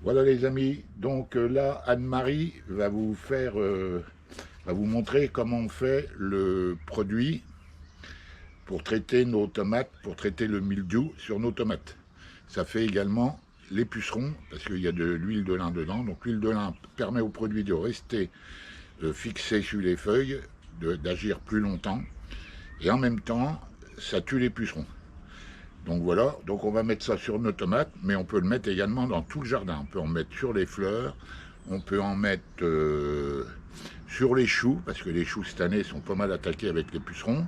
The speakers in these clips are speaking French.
Voilà les amis, donc là Anne-Marie va vous va vous montrer comment on fait le produit pour traiter nos tomates, pour traiter le mildiou sur nos tomates. Ça fait également les pucerons, parce qu'il y a de l'huile de lin dedans. Donc l'huile de lin permet au produit de rester fixé sur les feuilles, d'agir plus longtemps, et en même temps, ça tue les pucerons. Donc voilà, donc on va mettre ça sur nos tomates, mais on peut le mettre également dans tout le jardin. On peut en mettre sur les fleurs, on peut en mettre sur les choux, parce que les choux cette année sont pas mal attaqués avec les pucerons.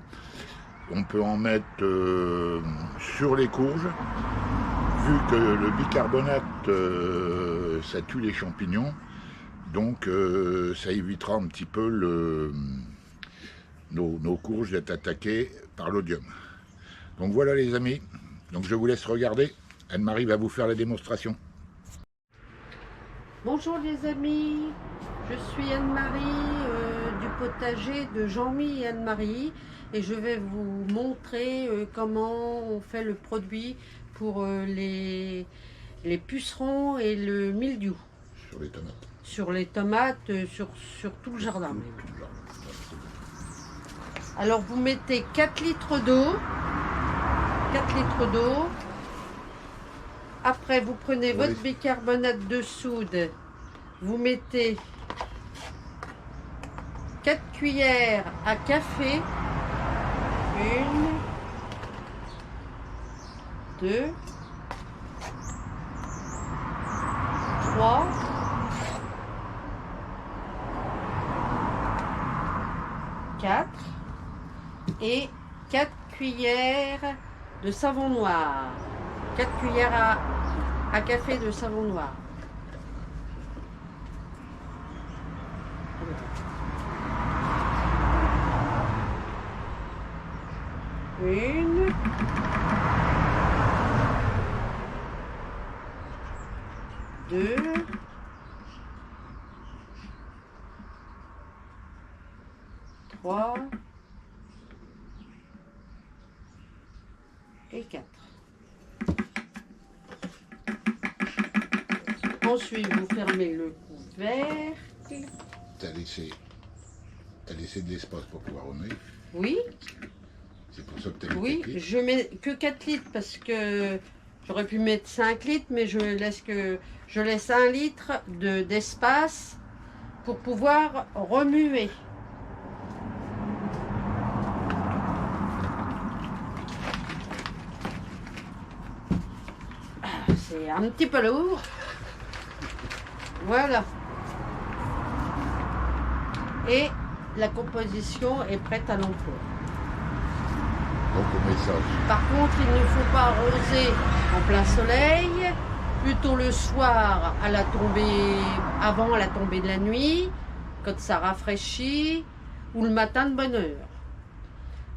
On peut en mettre sur les courges, vu que le bicarbonate, ça tue les champignons. Donc ça évitera un petit peu nos courges d'être attaquées par l'odium. Donc voilà les amis, donc je vous laisse regarder. Anne-Marie va vous faire la démonstration. Bonjour les amis, je suis Anne-Marie du potager de Jean-Mi et Anne-Marie et je vais vous montrer comment on fait le produit pour les pucerons et le mildiou. Sur les tomates. Sur les tomates, sur tout le jardin. Tout le jardin. Alors vous mettez 4 litres d'eau. 4 litres d'eau. Après, vous prenez votre bicarbonate de soude. Vous mettez 4 cuillères à café. 1, 2, 3, 4 et 4 cuillères de savon noir. 4 cuillères à café de savon noir. Une. Deux. Trois. Et 4. Ensuite, vous fermez le couvercle. T'as laissé de l'espace pour pouvoir remettre. Oui. C'est pour ça que tu as mis Oui, 4 litres. je mets que 4 litres parce que j'aurais pu mettre 5 litres, mais je laisse 1 litre d'espace pour pouvoir remuer. C'est un petit peu lourd. Voilà. Et la composition est prête à l'emploi. Donc on met ça. Par contre, il ne faut pas arroser en plein soleil, plutôt le soir à la tombée, avant la tombée de la nuit, quand ça rafraîchit, ou le matin de bonne heure.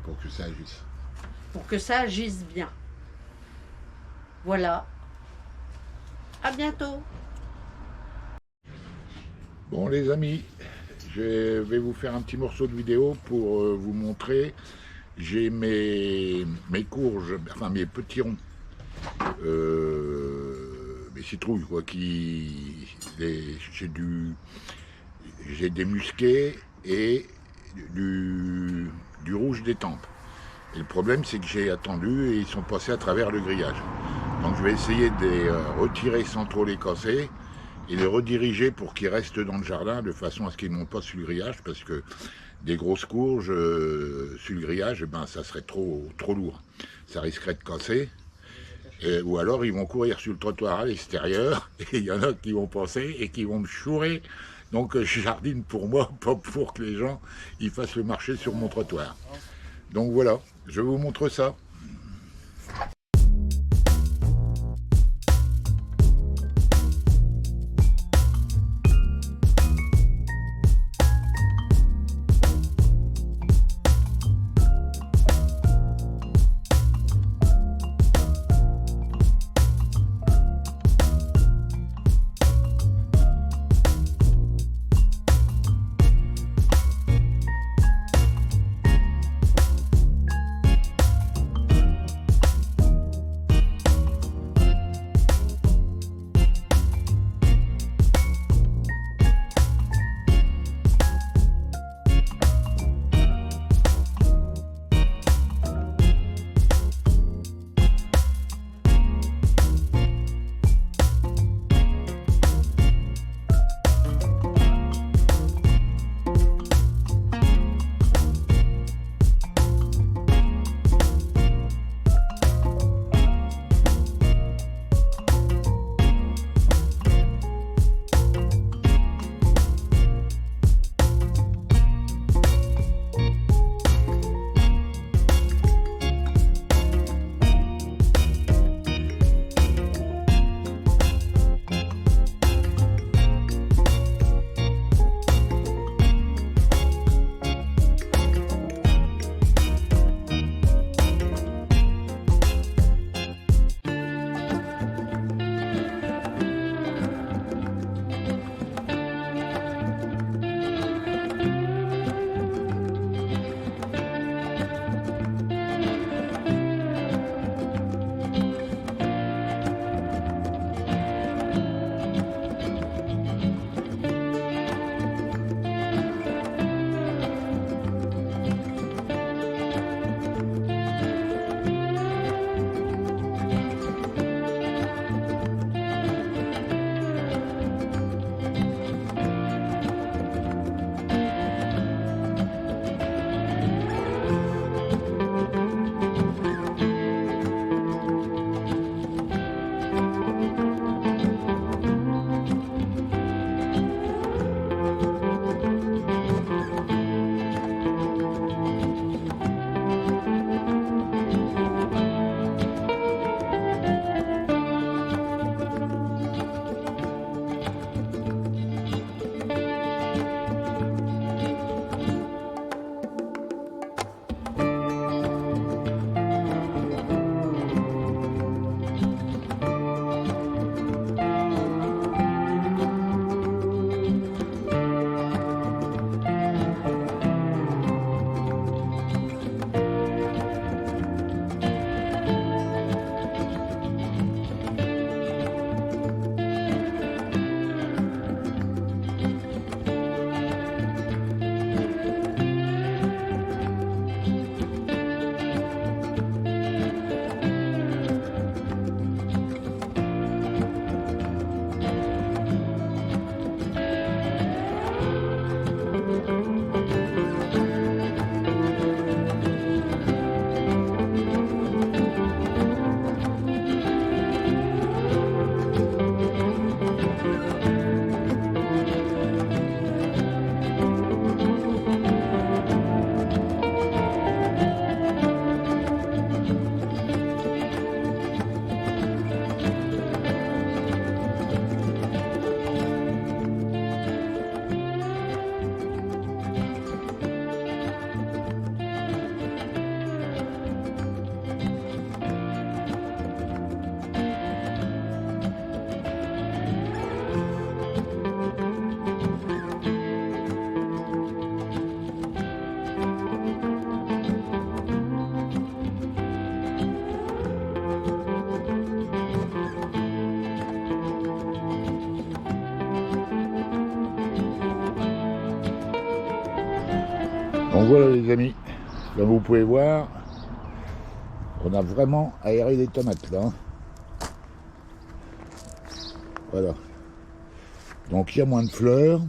Pour que ça agisse. Pour que ça agisse bien. Voilà. À bientôt. Bon les amis, je vais vous faire un petit morceau de vidéo pour vous montrer. J'ai mes courges, enfin mes petits ronds, mes citrouilles quoi, j'ai des musquets et du rouge des tempes. Et le problème c'est que j'ai attendu et ils sont passés à travers le grillage. Donc je vais essayer de les retirer sans trop les casser et les rediriger pour qu'ils restent dans le jardin de façon à ce qu'ils ne montent pas sur le grillage, parce que des grosses courges sur le grillage, eh ben, ça serait trop lourd. Ça risquerait de casser. Ou alors ils vont courir sur le trottoir à l'extérieur et il y en a qui vont passer et qui vont me chourer. Donc je jardine pour moi, pas pour que les gens ils fassent le marché sur mon trottoir. Donc voilà, je vous montre ça. Donc voilà les amis, comme vous pouvez voir, on a vraiment aéré les tomates là. Voilà. Donc il y a moins de fleurs,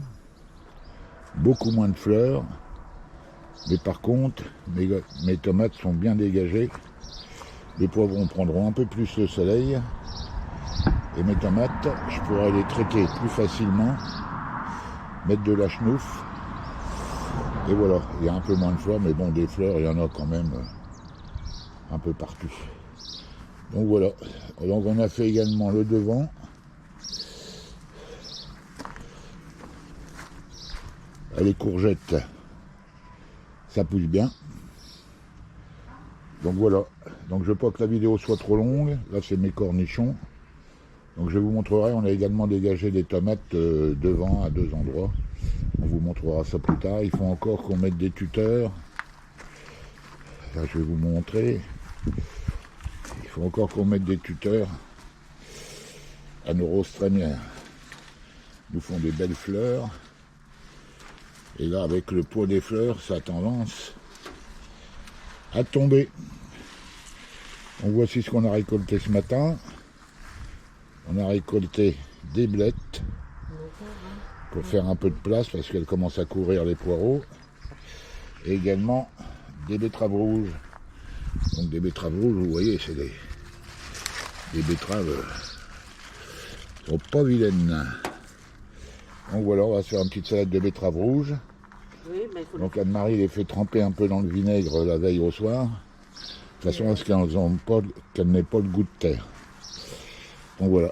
beaucoup moins de fleurs, mais par contre mes tomates sont bien dégagées. Les poivrons prendront un peu plus le soleil et mes tomates, je pourrai les traiter plus facilement, mettre de la chenouf. Et voilà, il y a un peu moins de fleurs, mais bon, des fleurs, il y en a quand même un peu partout. Donc voilà, donc on a fait également le devant. Les courgettes, ça pousse bien. Donc voilà, donc je ne veux pas que la vidéo soit trop longue. Là c'est mes cornichons. Donc je vous montrerai, on a également dégagé des tomates devant à 2 endroits. On vous montrera ça plus tard. Il faut encore qu'on mette des tuteurs. Là je vais vous montrer. Il faut encore qu'on mette des tuteurs à nos roses trémières. Nous font des belles fleurs. Et là avec le poids des fleurs, ça a tendance à tomber. Donc voici ce qu'on a récolté ce matin. On a récolté des blettes pour faire un peu de place parce qu'elles commencent à courir les poireaux. Et également des betteraves rouges. Donc des betteraves rouges, vous voyez, c'est des betteraves sont pas vilaines. Donc voilà, on va se faire une petite salade de betteraves rouges. Oui, donc Anne-Marie les fait tremper un peu dans le vinaigre la veille au soir. De toute façon, à ce qu'elle n'ait pas le goût de terre. Donc voilà.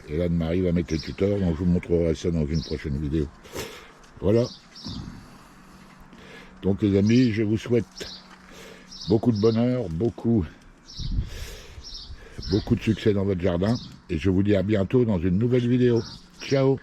Et là, Anne-Marie va mettre les tuteurs, donc je vous montrerai ça dans une prochaine vidéo. Voilà. Donc les amis, je vous souhaite beaucoup de bonheur, beaucoup de succès dans votre jardin. Et je vous dis à bientôt dans une nouvelle vidéo. Ciao!